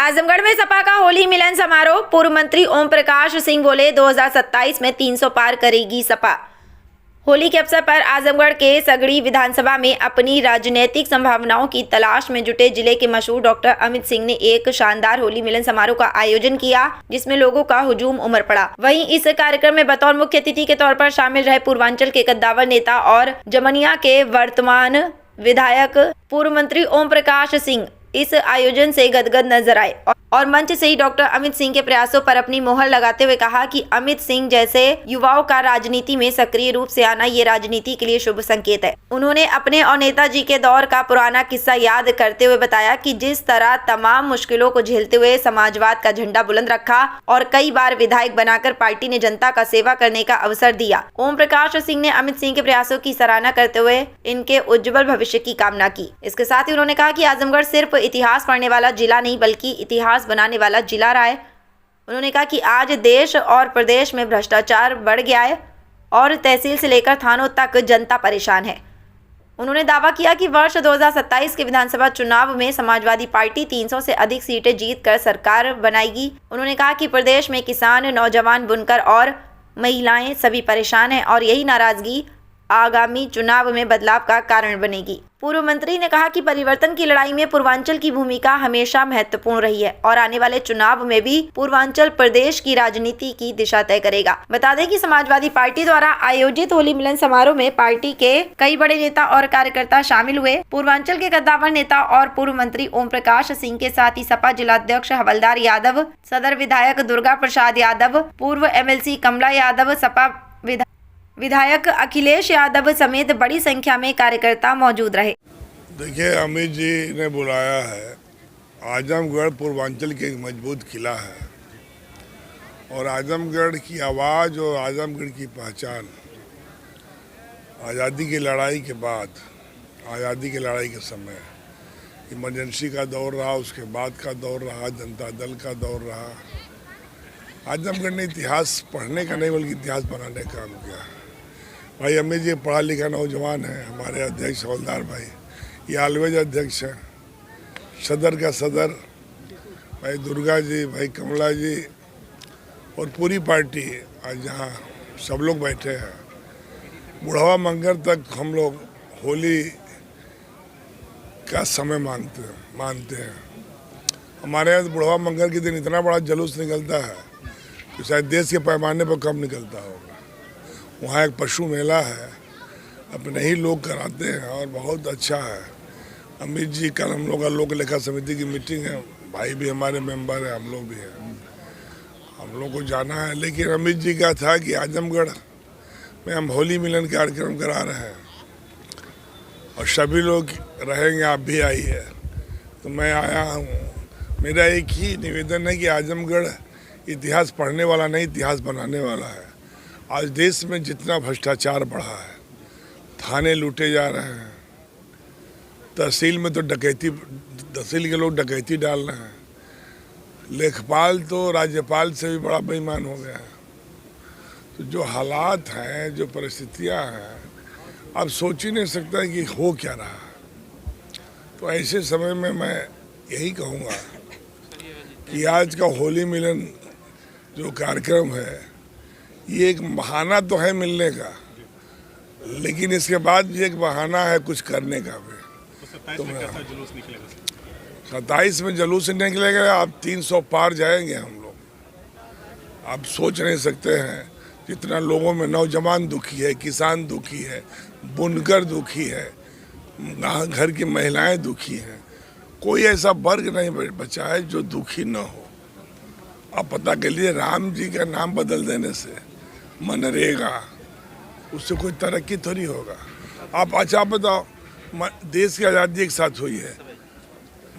आजमगढ़ में सपा का होली मिलन समारोह। पूर्व मंत्री ओम प्रकाश सिंह बोले 2027 में 300 पार करेगी सपा। होली के अवसर पर आजमगढ़ के सगड़ी विधानसभा में अपनी राजनीतिक संभावनाओं की तलाश में जुटे जिले के मशहूर डॉक्टर अमित सिंह ने एक शानदार होली मिलन समारोह का आयोजन किया, जिसमें लोगों का हुजूम उमड़ पड़ा। वहीं इस कार्यक्रम में बतौर मुख्य अतिथि के तौर पर शामिल रहे पूर्वांचल के कद्दावर नेता और जमनिया के वर्तमान विधायक पूर्व मंत्री ओम प्रकाश सिंह इस आयोजन से गदगद नजर आए और मंच से ही डॉक्टर अमित सिंह के प्रयासों पर अपनी मोहर लगाते हुए कहा कि अमित सिंह जैसे युवाओं का राजनीति में सक्रिय रूप से आना ये राजनीति के लिए शुभ संकेत है। उन्होंने अपने और नेताजी के दौर का पुराना किस्सा याद करते हुए बताया कि जिस तरह तमाम मुश्किलों को झेलते हुए समाजवाद का झंडा बुलंद रखा और कई बार विधायक बनाकर पार्टी ने जनता का सेवा करने का अवसर दिया। ओम प्रकाश सिंह ने अमित सिंह के प्रयासों की सराहना करते हुए इनके उज्जवल भविष्य की कामना की। इसके साथ ही उन्होंने कहा कि आजमगढ़ सिर्फ इतिहास पढ़ने वाला जिला नहीं बल्कि इतिहास बनाने वाला जिला रहा है। उन्होंने कहा कि आज देश और प्रदेश में भ्रष्टाचार बढ़ गया है और तहसील से लेकर थानों तक जनता परेशान है। उन्होंने दावा किया कि वर्ष 2027 के विधानसभा चुनाव में समाजवादी पार्टी 300 से अधिक सीटें जीतकर सरकार बनाएगी। उन्होंने कहा कि प्रदेश में किसान, नौजवान, बुनकर और महिलाएं सभी परेशान हैं और यही नाराजगी आगामी चुनाव में बदलाव का कारण बनेगी। पूर्व मंत्री ने कहा कि परिवर्तन की लड़ाई में पूर्वांचल की भूमिका हमेशा महत्वपूर्ण रही है और आने वाले चुनाव में भी पूर्वांचल प्रदेश की राजनीति की दिशा तय करेगा। बता दें कि समाजवादी पार्टी द्वारा आयोजित होली मिलन समारोह में पार्टी के कई बड़े नेता और कार्यकर्ता शामिल हुए। पूर्वांचल के कद्दावर नेता और पूर्व मंत्री ओम प्रकाश सिंह के साथ ही सपा जिलाध्यक्ष हवलदार यादव, सदर विधायक दुर्गा प्रसाद यादव, पूर्व MLC कमला यादव, सपा विधायक अखिलेश यादव समेत बड़ी संख्या में कार्यकर्ता मौजूद रहे। देखिए, अमित जी ने बुलाया है। आजमगढ़ पूर्वांचल के एक मजबूत किला है और आजमगढ़ की आवाज़ और आजमगढ़ की पहचान आज़ादी की लड़ाई के बाद, आज़ादी की लड़ाई के समय इमरजेंसी का दौर रहा, उसके बाद का दौर रहा, जनता दल का दौर रहा। आजमगढ़ ने इतिहास पढ़ने का नहीं बल्कि इतिहास बनाने का काम किया। भाई अमित जी पढ़ा लिखा नौजवान है। हमारे अध्यक्ष हवलदार भाई, ये ऑलवेज अध्यक्ष हैं, सदर का सदर भाई दुर्गा जी, भाई कमला जी और पूरी पार्टी आज यहाँ सब लोग बैठे हैं। बुढ़वा मंगर तक हम लोग होली का समय मानते हैं। हमारे यहाँ बुढ़वा मंगर के दिन इतना बड़ा जुलूस निकलता है कि शायद देश के पैमाने पर कम निकलता होगा। वहाँ एक पशु मेला है, अपने ही लोग कराते हैं और बहुत अच्छा है। अमित जी, कल हम लोग का लोक लेखा समिति की मीटिंग है, भाई भी हमारे मेंबर हैं, हम लोग भी हैं, हम लोग को जाना है। लेकिन अमित जी का था कि आजमगढ़ में हम होली मिलन कार्यक्रम करा रहे हैं और सभी लोग रहेंगे, आप भी आइए। तो मैं आया हूँ। मेरा एक ही निवेदन है कि आजमगढ़ इतिहास पढ़ने वाला नहीं, इतिहास बनाने वाला है। आज देश में जितना भ्रष्टाचार बढ़ा है, थाने लूटे जा रहे हैं, तहसील में तो डकैती, तहसील के लोग डकैती डाल रहे हैं, लेखपाल तो राज्यपाल से भी बड़ा बेईमान हो गया है। तो जो हालात हैं, जो परिस्थितियां हैं, आप सोच ही नहीं सकता कि हो क्या रहा। तो ऐसे समय में मैं यही कहूँगा कि आज का होली मिलन जो कार्यक्रम है, ये एक बहाना तो है मिलने का, लेकिन इसके बाद भी एक बहाना है कुछ करने का भी। तो 27 में जुलूस निकलेगा। आप 300 पार जाएंगे हम लोग। आप सोच नहीं सकते हैं जितना लोगों में, नौजवान दुखी है, किसान दुखी है, बुनकर दुखी है, घर की महिलाएं दुखी हैं। कोई ऐसा वर्ग नहीं बचा है जो दुखी न हो। आप पता कर लीजिए, राम जी का नाम बदल देने से मनरेगा, उससे कोई तरक्की थोड़ी होगा। आप अच्छा बताओ, देश की आज़ादी एक साथ हुई है।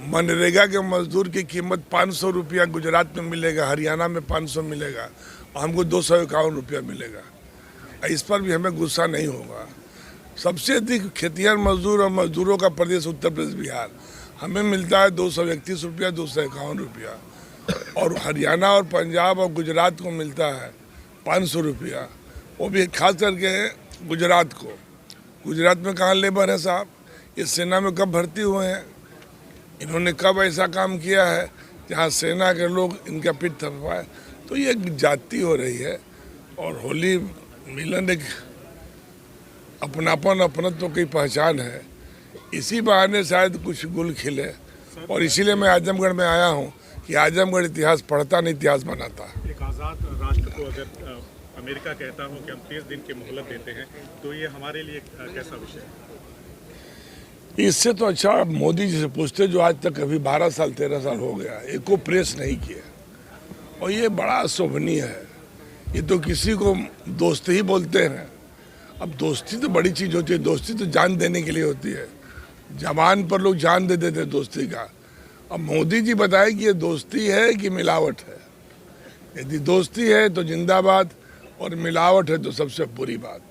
मनरेगा के मजदूर की कीमत 500 रुपया गुजरात में मिलेगा, हरियाणा में 500 मिलेगा और हमको 251 रुपया मिलेगा। इस पर भी हमें गुस्सा नहीं होगा। सबसे अधिक खेतिहर मजदूर और मजदूरों का प्रदेश उत्तर प्रदेश, बिहार। हमें मिलता है 231 रुपया, 251 रुपया, और हरियाणा और पंजाब और गुजरात को मिलता है 500 रुपया। वो भी खास करके गुजरात को। गुजरात में कहाँ लेबर है साहब? ये सेना में कब भर्ती हुए हैं? इन्होंने कब ऐसा काम किया है जहाँ सेना के लोग इनका पीठ थपथपाए, तो ये एक जाति हो रही है। और होली मिलन एक अपनापन अपनत्व की पहचान है। इसी बहाने शायद कुछ गुल खिले, और इसीलिए मैं आजमगढ़ में आया हूँ कि आजमगढ़ इतिहास पढ़ता नहीं, इतिहास बनाता। एक आज़ाद राष्ट्र को अगर अमेरिका कहता हो कि हम 30 दिन की मोहलत देते हैं, तो ये हमारे लिए कैसा विषय है? इससे तो अच्छा मोदी जी से पूछते, जो आज तक कभी 12 साल 13 साल हो गया एक को प्रेस नहीं किया, और ये बड़ा शोभनीय है। ये तो किसी को दोस्ती ही बोलते हैं। अब दोस्ती तो बड़ी चीज़ होती है, दोस्ती तो जान देने के लिए होती है। जवान पर लोग जान दे देते दोस्ती का। अब मोदी जी बताए कि ये दोस्ती है कि मिलावट है। यदि दोस्ती है तो जिंदाबाद, और मिलावट है तो सबसे बुरी बात।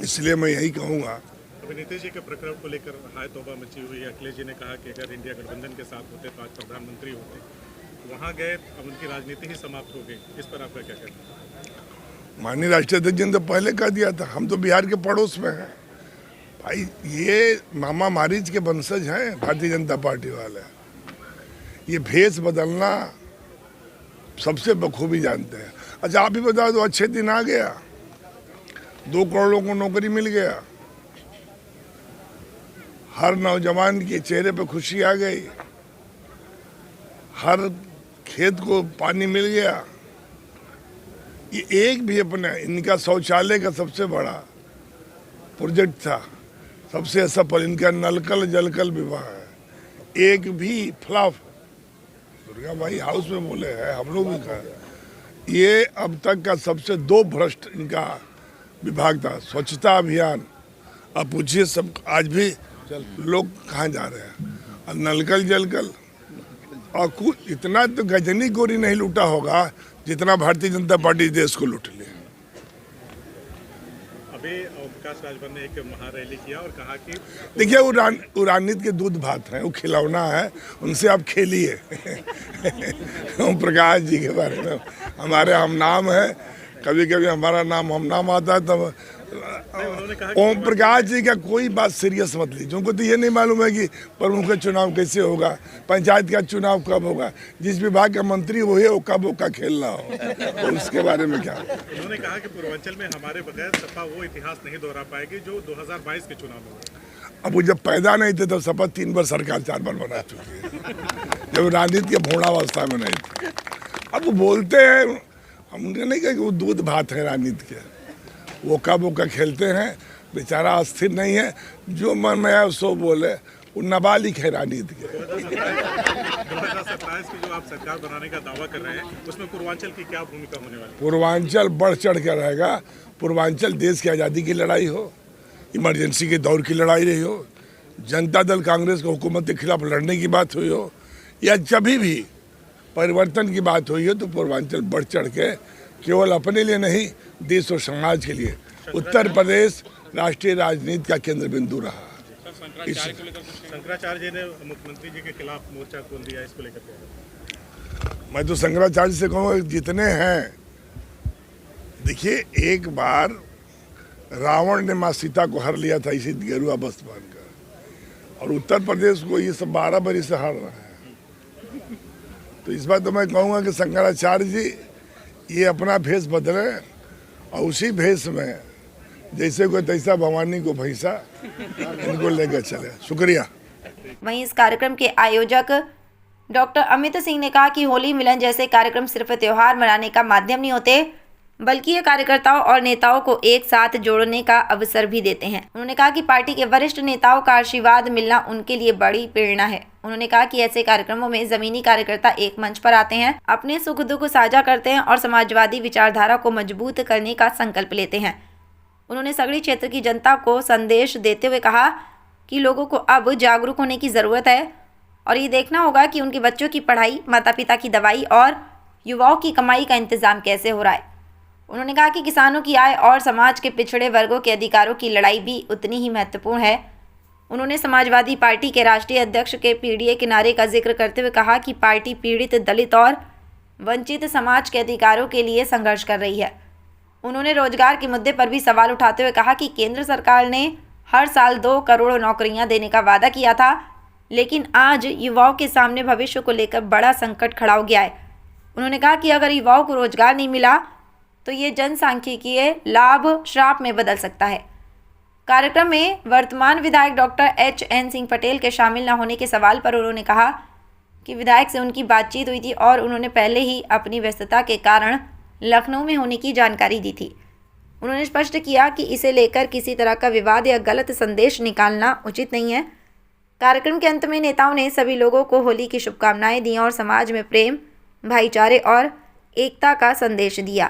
इसलिए मैं यही कहूँगा। अभी नीतीश जी के प्रकरण को लेकर हाय तौबा मची हुई है। अखिलेश जी ने कहा कि अगर इंडिया गठबंधन के साथ होते तो आज प्रधानमंत्री होते। वहाँ गए, अब उनकी राजनीति ही समाप्त हो गई। इस पर आपका क्या कहना है? माननीय राष्ट्रीय अध्यक्ष जी ने तो पहले कह दिया था, हम तो बिहार के पड़ोस में हैं। भाई ये मामा मारीच के वंशज हैं भारतीय जनता पार्टी वाले। ये भेष बदलना सबसे बखूबी जानते हैं। अच्छा आप ही बता दो, अच्छे दिन आ गया, 2 करोड़ लोगों को नौकरी मिल गया, हर नौजवान के चेहरे पे खुशी आ गई, हर खेत को पानी मिल गया। ये एक भी अपने इनका शौचालय का सबसे बड़ा प्रोजेक्ट था, सबसे सफल इनका नलकल जलकल विवाह है। एक भी फ्लॉप दुर्गा भाई हाउस में बोले हैं, हम लोग भी कहा। ये अब तक का सबसे 2 भ्रष्ट इनका विभाग था। स्वच्छता अभियान, अब पूछिए सब आज भी लोग कहाँ जा रहे हैं। और नलकल जलकल, और कुछ इतना तो गजनी गोरी नहीं लूटा होगा जितना भारतीय जनता पार्टी देश को लूट ली। अभी विकास राजभर ने एक महारैली किया और कहा कि देखिए वो राजनीति के दूध भात हैं, वो खिलौना है, उनसे आप खेलिए। ओम प्रकाश जी के बारे में हमारे हम नाम है, कभी कभी हमारा नाम हम नाम आता है, तब ओम प्रकाश जी का कोई बात सीरियस मत लीजिए। उनको तो ये नहीं मालूम है कि प्रमुख का चुनाव कैसे होगा, पंचायत का चुनाव कब होगा, जिस विभाग का मंत्री वो है वो कब का खेलना हो, तो उसके बारे में क्या। उन्होंने कहा कि पूर्वांचल में हमारे बगैर सपा वो इतिहास नहीं दोहरा पाएगी जो 2022 के चुनाव में हुआ। अब वो जब पैदा नहीं थे तब सपा 3 बार सरकार 4 बार बना चुकी है, जब राजनीति के भोड़ावस्था में नहीं थे। अब वो बोलते हैं, हमने नहीं कहा कि वो दूध भात है राजनीति के, वो का खेलते हैं, बेचारा अस्थिर नहीं है, जो मन में आया सो बोले। वो नाबालिग है राजनीति के। 2027 की जो आप सरकार बनाने का दावा कर रहे हैं, उसमें पूर्वांचल की क्या भूमिका होने वाली है? पूर्वांचल बढ़ चढ़ कर रहेगा। पूर्वांचल देश की आज़ादी की लड़ाई हो, इमरजेंसी के दौर की लड़ाई रही हो, जनता दल कांग्रेस को हुकूमत के खिलाफ लड़ने की बात हुई हो, या कभी भी परिवर्तन की बात हुई हो, तो पूर्वांचल बढ़ चढ़ के केवल अपने लिए नहीं, देश और समाज के लिए उत्तर प्रदेश राष्ट्रीय राजनीति का केंद्र बिंदु रहा। शंकराचार्य जी ने मुख्यमंत्री जी के खिलाफ मोर्चा खोल दिया, इसको लेकर मैं तो शंकराचार्य से कहूँगा जितने हैं, देखिए एक बार रावण ने माँ सीता को हर लिया था इसी गेरुआ वस्त्र पहनकर, और उत्तर प्रदेश को ये सब 12 बरस से हार रहा है। तो इस बार तो मैं कहूँगा कि शंकराचार्य जी ये अपना भेष बदले, और उसी भेष में जैसे कोई तैसा भवानी को भैंसा इनको लेकर चले। शुक्रिया। वहीं इस कार्यक्रम के आयोजक डॉक्टर अमित सिंह ने कहा कि होली मिलन जैसे कार्यक्रम सिर्फ त्योहार मनाने का माध्यम नहीं होते, बल्कि ये कार्यकर्ताओं और नेताओं को एक साथ जोड़ने का अवसर भी देते हैं। उन्होंने कहा कि पार्टी के वरिष्ठ नेताओं का आशीर्वाद मिलना उनके लिए बड़ी प्रेरणा है। उन्होंने कहा कि ऐसे कार्यक्रमों में जमीनी कार्यकर्ता एक मंच पर आते हैं, अपने सुख दुख साझा करते हैं और समाजवादी विचारधारा को मजबूत करने का संकल्प लेते हैं। उन्होंने सगड़ी क्षेत्र की जनता को संदेश देते हुए कहा कि लोगों को अब जागरूक होने की ज़रूरत है और ये देखना होगा कि उनके बच्चों की पढ़ाई, माता पिता की दवाई और युवाओं की कमाई का इंतज़ाम कैसे हो रहा है। उन्होंने कहा कि किसानों की आय और समाज के पिछड़े वर्गों के अधिकारों की लड़ाई भी उतनी ही महत्वपूर्ण है। उन्होंने समाजवादी पार्टी के राष्ट्रीय अध्यक्ष के पीडीए के नारे का जिक्र करते हुए कहा कि पार्टी पीड़ित, दलित और वंचित समाज के अधिकारों के लिए संघर्ष कर रही है। उन्होंने रोजगार के मुद्दे पर भी सवाल उठाते हुए कहा कि केंद्र सरकार ने हर साल 2 करोड़ नौकरियां देने का वादा किया था, लेकिन आज युवाओं के सामने भविष्य को लेकर बड़ा संकट खड़ा हो गया है। उन्होंने कहा कि अगर युवाओं को रोजगार नहीं मिला तो ये जनसांख्यिकीय लाभ श्राप में बदल सकता है। कार्यक्रम में वर्तमान विधायक डॉक्टर H.N. सिंह पटेल के शामिल न होने के सवाल पर उन्होंने कहा कि विधायक से उनकी बातचीत हुई थी और उन्होंने पहले ही अपनी व्यस्तता के कारण लखनऊ में होने की जानकारी दी थी। उन्होंने स्पष्ट किया कि इसे लेकर किसी तरह का विवाद या गलत संदेश निकालना उचित नहीं है। कार्यक्रम के अंत में नेताओं ने सभी लोगों को होली की शुभकामनाएं दी और समाज में प्रेम, भाईचारे और एकता का संदेश दिया।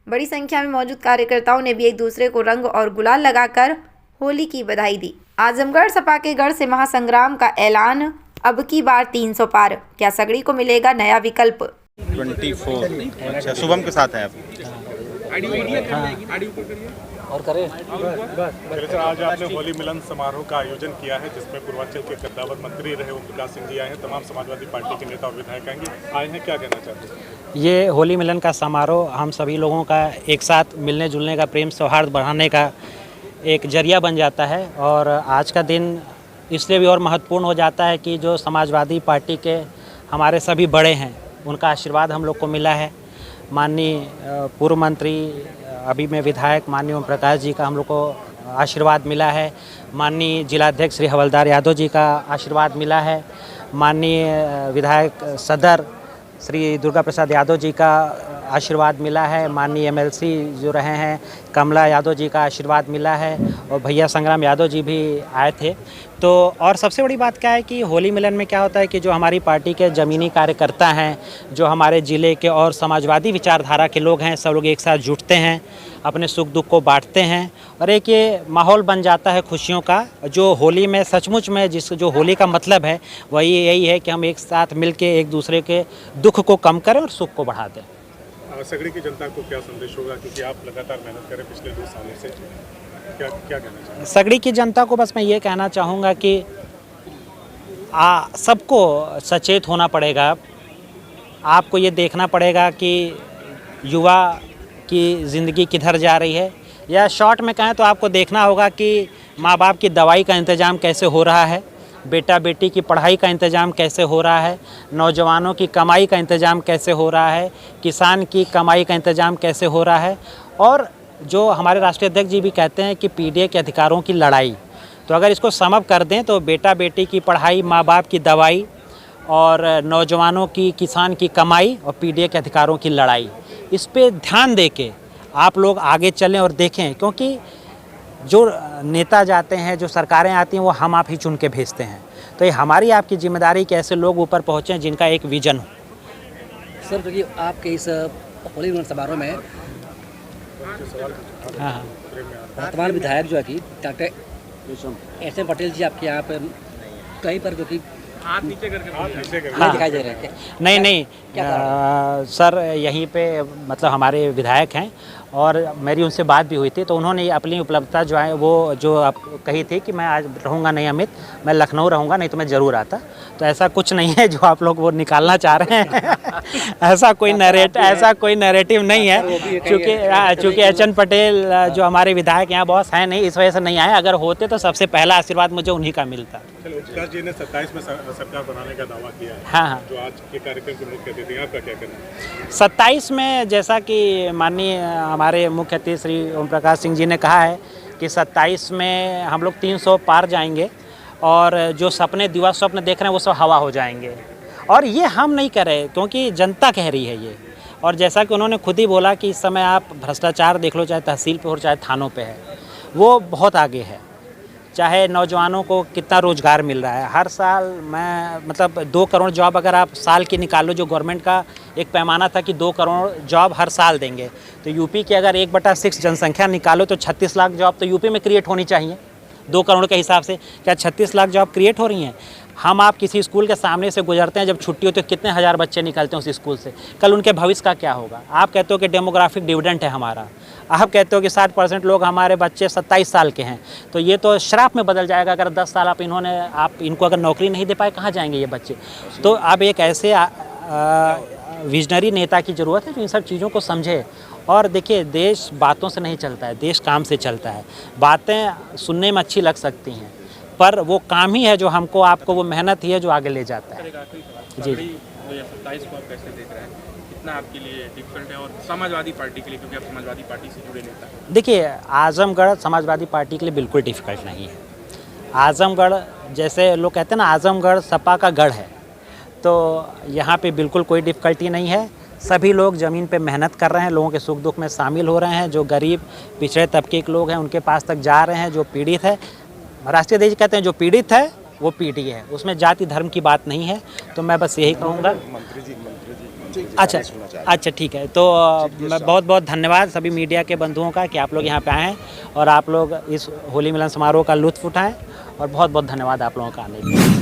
बड़ी संख्या में मौजूद कार्यकर्ताओं ने भी एक दूसरे को रंग और गुलाल लगाकर होली की बधाई दी। आजमगढ़ सपा के गढ़ से महासंग्राम का ऐलान, अब की बार 300 पार, क्या सगड़ी को मिलेगा नया विकल्प? 24। अच्छा, शुभम के साथ है आप। और करें। चलिए सर, आज आपने होली मिलन समारोह का आयोजन किया है जिसमें पूर्वांचल के कद्दावर मंत्री रहे ओम प्रकाश सिंह जी आए हैं, तमाम समाजवादी पार्टी के नेता और विधायक आए हैं, क्या कहना चाहते हैं? ये होली मिलन का समारोह हम सभी लोगों का एक साथ मिलने जुलने का, प्रेम सौहार्द बढ़ाने का एक जरिया बन जाता है। और आज का दिन इसलिए भी और महत्वपूर्ण हो जाता है कि जो समाजवादी पार्टी के हमारे सभी बड़े हैं उनका आशीर्वाद हम लोग को मिला है। माननीय पूर्व मंत्री, अभी में विधायक माननीय ओम प्रकाश जी का हम लोग को आशीर्वाद मिला है। माननीय जिलाध्यक्ष श्री हवलदार यादव जी का आशीर्वाद मिला है। माननीय विधायक सदर श्री दुर्गा प्रसाद यादव जी का आशीर्वाद मिला है। माननीय MLC जो रहे हैं कमला यादव जी का आशीर्वाद मिला है और भैया संग्राम यादव जी भी आए थे। तो और सबसे बड़ी बात क्या है कि होली मिलन में क्या होता है कि जो हमारी पार्टी के ज़मीनी कार्यकर्ता हैं, जो हमारे ज़िले के और समाजवादी विचारधारा के लोग हैं, सब लोग एक साथ जुटते हैं, अपने सुख दुख को बांटते हैं और एक ये माहौल बन जाता है खुशियों का। जो होली में सचमुच में जो होली का मतलब है वही यही है कि हम एक साथ मिलके एक दूसरे के दुख को कम करें और सुख को बढ़ा दें। सगड़ी की जनता को क्या संदेश होगा, क्योंकि आप लगातार मेहनत करें पिछले 2 सालों से, क्या कहना चाहिए? सगड़ी की जनता को बस मैं ये कहना चाहूँगा कि सबको सचेत होना पड़ेगा। आपको ये देखना पड़ेगा कि युवा की ज़िंदगी किधर जा रही है, या शॉर्ट में कहें तो आपको देखना होगा कि माँ बाप की दवाई का इंतज़ाम कैसे हो रहा है, बेटा बेटी की पढ़ाई का इंतज़ाम कैसे हो रहा है, नौजवानों की कमाई का इंतज़ाम कैसे हो रहा है, किसान की कमाई का इंतज़ाम कैसे हो रहा है। और जो हमारे राष्ट्रीय अध्यक्ष जी भी कहते हैं कि PDA के अधिकारों की लड़ाई, तो अगर इसको सम अप कर दें तो बेटा बेटी की पढ़ाई, माँ बाप की दवाई और नौजवानों की, किसान की कमाई और PDA के अधिकारों की लड़ाई, इस पे ध्यान दे के आप लोग आगे चलें और देखें। क्योंकि जो नेता जाते हैं, जो सरकारें आती हैं, वो हम आप ही चुन के भेजते हैं। तो ये हमारी आपकी जिम्मेदारी कि ऐसे लोग ऊपर पहुँचें जिनका एक विजन हो। सर, जो कि आपके इस होली मिलन समारोह में हाँ, वर्तमान विधायक जो है कि डॉक्टर H.N. पटेल जी आपके यहाँ पर कहीं पर जो कि नीचे नहीं दिखाई दे रहे हैं। नहीं सर, यहीं पे मतलब हमारे विधायक हैं और मेरी उनसे बात भी हुई थी, तो उन्होंने अपनी उपलब्धता जो है वो जो आप कही थी कि मैं आज रहूँगा नहीं अमित, मैं लखनऊ रहूँगा, नहीं तो मैं ज़रूर आता। तो ऐसा कुछ नहीं है जो आप लोग वो निकालना चाह रहे हैं। ऐसा कोई नैरेटिव नहीं है, क्योंकि H.N. पटेल जो हमारे विधायक यहाँ बॉस हैं नहीं, इस वजह से नहीं आए। अगर होते तो सबसे पहला आशीर्वाद मुझे उन्हीं का मिलता। चलो, प्रकाश जी ने 27 में सरकार बनाने का दावा किया है। हाँ, जो आज के कार्यक्रम के मुख्य अतिथि, आपका क्या कहना है? 27 में जैसा कि माननीय हमारे मुख्य अतिथि श्री ओम प्रकाश सिंह जी ने कहा है कि 27 में हम लोग 300 पार जाएंगे और जो सपने दिवा स्वप्न देख रहे हैं वो सब हवा हो जाएंगे। और ये हम नहीं कर रहे, क्योंकि जनता कह रही है ये। और जैसा कि उन्होंने खुद ही बोला कि इस समय आप भ्रष्टाचार देख लो, चाहे तहसील पे हो चाहे थानों पे है, वो बहुत आगे है। चाहे नौजवानों को कितना रोज़गार मिल रहा है हर साल, मैं मतलब 2 करोड़ जॉब अगर आप साल की निकाल लो, जो गवर्नमेंट का एक पैमाना था कि 2 करोड़ जॉब हर साल देंगे, तो यूपी की अगर 1/6 जनसंख्या निकालो तो 36 लाख जॉब तो यूपी में क्रिएट होनी चाहिए 2 करोड़ के हिसाब से। क्या 36 लाख जॉब क्रिएट हो रही हैं? हम आप किसी स्कूल के सामने से गुजरते हैं, जब छुट्टी होती है कितने हज़ार बच्चे निकलते हैं उस स्कूल से, कल उनके भविष्य का क्या होगा? आप कहते हो कि डेमोग्राफिक डिविडेंड है हमारा, आप कहते हो कि 60% लोग हमारे बच्चे 27 साल के हैं, तो ये तो श्राप में बदल जाएगा अगर 10 साल आप इनको अगर नौकरी नहीं दे पाए, कहाँ जाएंगे ये बच्चे? तो अब एक ऐसे विजनरी नेता की ज़रूरत है जो इन सब चीज़ों को समझे। और देखिए, देश बातों से नहीं चलता है, देश काम से चलता है। बातें सुनने में अच्छी लग सकती हैं पर वो काम ही है जो हमको आपको वो मेहनत ही है जो आगे ले जाता है। एक आखिरी सवाल, जी। सगड़ी 2027 को आप कैसे देख रहे हैं? कितना आपके लिए डिफिकल्ट है और समाजवादी पार्टी के लिए, क्योंकि आप समाजवादी पार्टी से जुड़े नेता हैं? देखिए, आजमगढ़ समाजवादी पार्टी के लिए बिल्कुल डिफ़िकल्ट नहीं है। आजमगढ़, जैसे लोग कहते हैं ना, आजमगढ़ सपा का गढ़ है, तो यहाँ पे बिल्कुल कोई डिफ़िकल्टी नहीं है। सभी लोग ज़मीन पे मेहनत कर रहे हैं, लोगों के सुख दुख में शामिल हो रहे हैं। जो गरीब पिछड़े तबके के लोग हैं उनके पास तक जा रहे हैं। जो पीड़ित है, राष्ट्रीय अध्यक्ष कहते हैं जो पीड़ित है वो पीढ़ी है, उसमें जाति धर्म की बात नहीं है। तो मैं बस यही कहूँगा। अच्छा ठीक है। तो मैं बहुत बहुत धन्यवाद सभी मीडिया के बंधुओं का कि आप लोग यहाँ पे आए हैं और आप लोग इस होली मिलन समारोह का लुत्फ़ उठाएं, और बहुत बहुत धन्यवाद आप लोगों का आने के लिए।